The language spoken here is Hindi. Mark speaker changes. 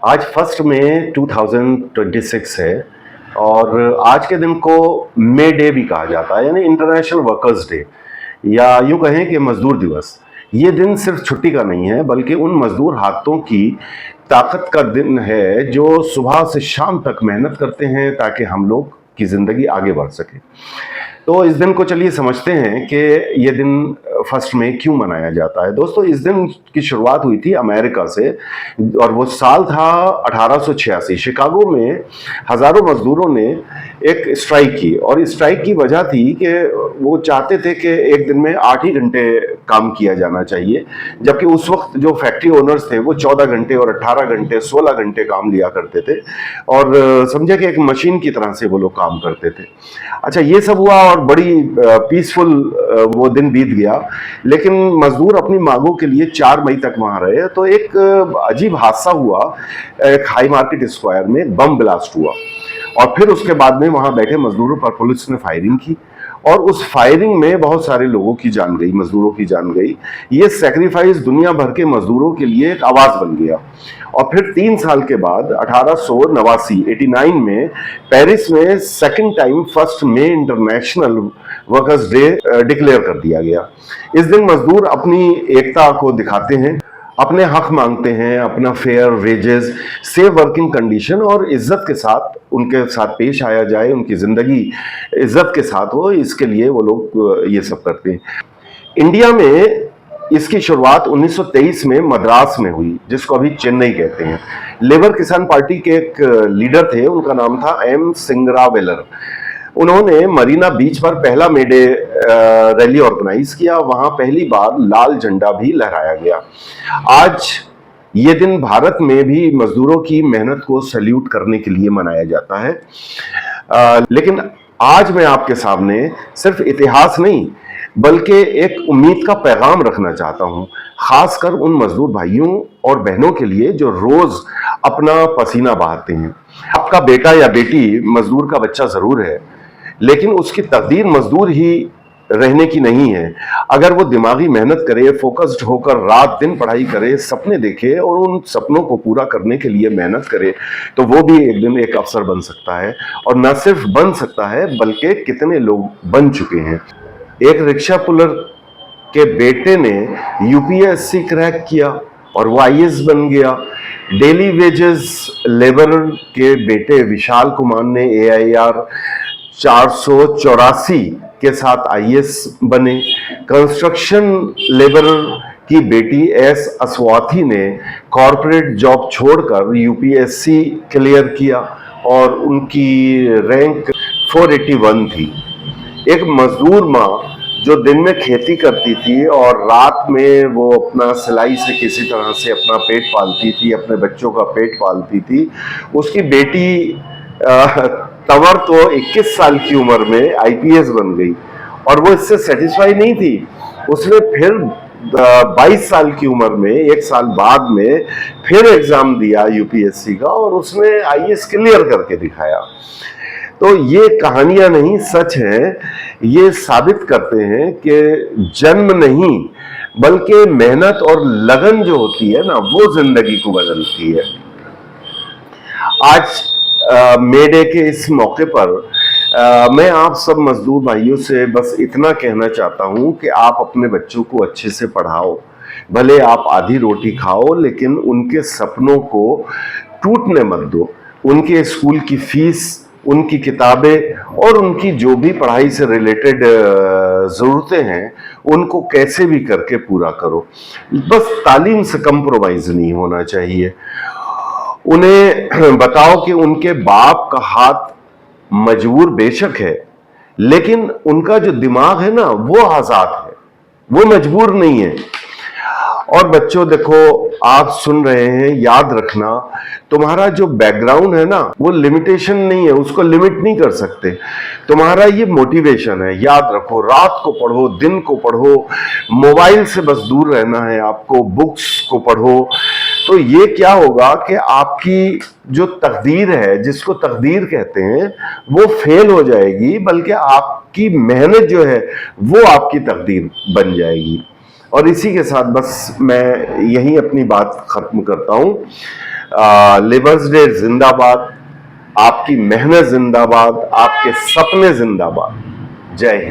Speaker 1: आज 1 मई 2026 है और आज के दिन को मे डे भी कहा जाता है, यानी इंटरनेशनल वर्कर्स डे, या यूं कहें कि मजदूर दिवस। ये दिन सिर्फ छुट्टी का नहीं है, बल्कि उन मजदूर हाथों की ताकत का दिन है जो सुबह से शाम तक मेहनत करते हैं ताकि हम लोग की जिंदगी आगे बढ़ सके। तो इस दिन को चलिए समझते हैं कि ये दिन 1 मई क्यों मनाया जाता है। दोस्तों, इस दिन की शुरुआत हुई थी अमेरिका से और वो साल था 1886। शिकागो में हजारों मजदूरों ने एक स्ट्राइक की और इस स्ट्राइक की वजह थी कि वो चाहते थे कि एक दिन में 8 ही घंटे काम किया जाना चाहिए, जबकि उस वक्त जो फैक्ट्री ओनर्स थे वो 14 घंटे और 18 घंटे 16 घंटे काम लिया करते थे और समझे कि एक मशीन की तरह से वो लोग काम करते थे। अच्छा, ये सब हुआ और बड़ी पीसफुल वो दिन बीत गया, लेकिन मजदूर अपनी मांगों के लिए 4 मई तक वहां रहे। तो एक अजीब हादसा हुआ। एक हाई मार्केट स्क्वायर में बम ब्लास्ट हुआ और फिर उसके बाद में वहां बैठे मजदूरों पर पुलिस ने फायरिंग की और उस फायरिंग में बहुत सारे लोगों की जान गई, मजदूरों की जान गई। ये सेक्रीफाइस दुनिया भर के मजदूरों के लिए एक आवाज बन गया। और फिर 3 साल के बाद 1889 में पेरिस में सेकंड टाइम 1 मई इंटरनेशनल वर्कर्स डे डिक्लेयर कर दिया गया। इस दिन मजदूर अपनी एकता को दिखाते हैं, अपने हक मांगते हैं, अपना fair wages, safe working condition और इज्जत के साथ उनके साथ पेश आया जाए, उनकी जिंदगी इज्जत के साथ हो, इसके लिए वो लोग ये सब करते हैं। इंडिया में इसकी शुरुआत 1923 में मद्रास में हुई, जिसको अभी चेन्नई कहते हैं। लेबर किसान पार्टी के एक लीडर थे, उनका नाम था एम सिंगरावेलर। उन्होंने मरीना बीच पर पहला मे डे रैली ऑर्गेनाइज किया। वहां पहली बार लाल झंडा भी लहराया गया। आज ये दिन भारत में भी मजदूरों की मेहनत को सैल्यूट करने के लिए मनाया जाता है। लेकिन आज मैं आपके सामने सिर्फ इतिहास नहीं, बल्कि एक उम्मीद का पैगाम रखना चाहता हूं, खासकर उन मजदूर भाइयों और बहनों के लिए जो रोज अपना पसीना बहाते हैं। आपका बेटा या बेटी मजदूर का बच्चा जरूर है, लेकिन उसकी तकदीर मजदूर ही रहने की नहीं है। अगर वो दिमागी मेहनत करे, फोकस्ड होकर रात दिन पढ़ाई करे, सपने देखे और उन सपनों को पूरा करने के लिए मेहनत करे, तो वो भी एक दिन एक अफसर बन सकता है। और न सिर्फ बन सकता है, बल्कि कितने लोग बन चुके हैं। एक रिक्शा पुलर के बेटे ने यूपीएससी क्रैक किया और वो आईएएस बन गया। डेली वेजेस लेबरर के बेटे विशाल कुमार ने एआईआर 484 के साथ आईएएस बने। कंस्ट्रक्शन लेबरर की बेटी एस अस्वाथी ने कॉरपोरेट जॉब छोड़कर यूपीएससी क्लियर किया और उनकी रैंक 481 थी। एक मजदूर माँ जो दिन में खेती करती थी और रात में वो अपना सिलाई से किसी तरह से अपना पेट पालती थी, अपने बच्चों का पेट पालती थी, उसकी बेटी तंवर तो 21 साल की उम्र में आईपीएस बन गई और वो इससे सेटिस्फाई नहीं थी। उसने फिर 22 साल की उम्र में, 1 साल बाद में फिर एग्जाम दिया यूपीएससी का और उसने आईएएस क्लियर करके दिखाया। तो ये कहानियां नहीं, सच है। ये साबित करते हैं कि जन्म नहीं, बल्कि मेहनत और लगन जो होती है ना, वो जिंदगी को बदलती है। आज मे डे के इस मौके पर मैं आप सब मजदूर भाइयों से बस इतना कहना चाहता हूं कि आप अपने बच्चों को अच्छे से पढ़ाओ। भले आप आधी रोटी खाओ, लेकिन उनके सपनों को टूटने मत दो। उनके स्कूल की फीस, उनकी किताबें और उनकी जो भी पढ़ाई से रिलेटेड ज़रूरतें हैं, उनको कैसे भी करके पूरा करो। बस तालीम से कंप्रोमाइज़ नहीं होना चाहिए। उन्हें बताओ कि उनके बाप का हाथ मजबूर बेशक है, लेकिन उनका जो दिमाग है ना, वो आज़ाद है, वो मजबूर नहीं है। और बच्चों देखो, आप सुन रहे हैं, याद रखना, तुम्हारा जो बैकग्राउंड है ना, वो लिमिटेशन नहीं है, उसको लिमिट नहीं कर सकते। तुम्हारा ये मोटिवेशन है। याद रखो, रात को पढ़ो, दिन को पढ़ो, मोबाइल से बस दूर रहना है आपको, बुक्स को पढ़ो। तो ये क्या होगा कि आपकी जो तकदीर है, जिसको तकदीर कहते हैं, वो फेल हो जाएगी, बल्कि आपकी मेहनत जो है वो आपकी तकदीर बन जाएगी। और इसी के साथ बस मैं यही अपनी बात खत्म करता हूं। लेबर्स डे जिंदाबाद, आपकी मेहनत जिंदाबाद, आपके सपने जिंदाबाद। जय हिंद।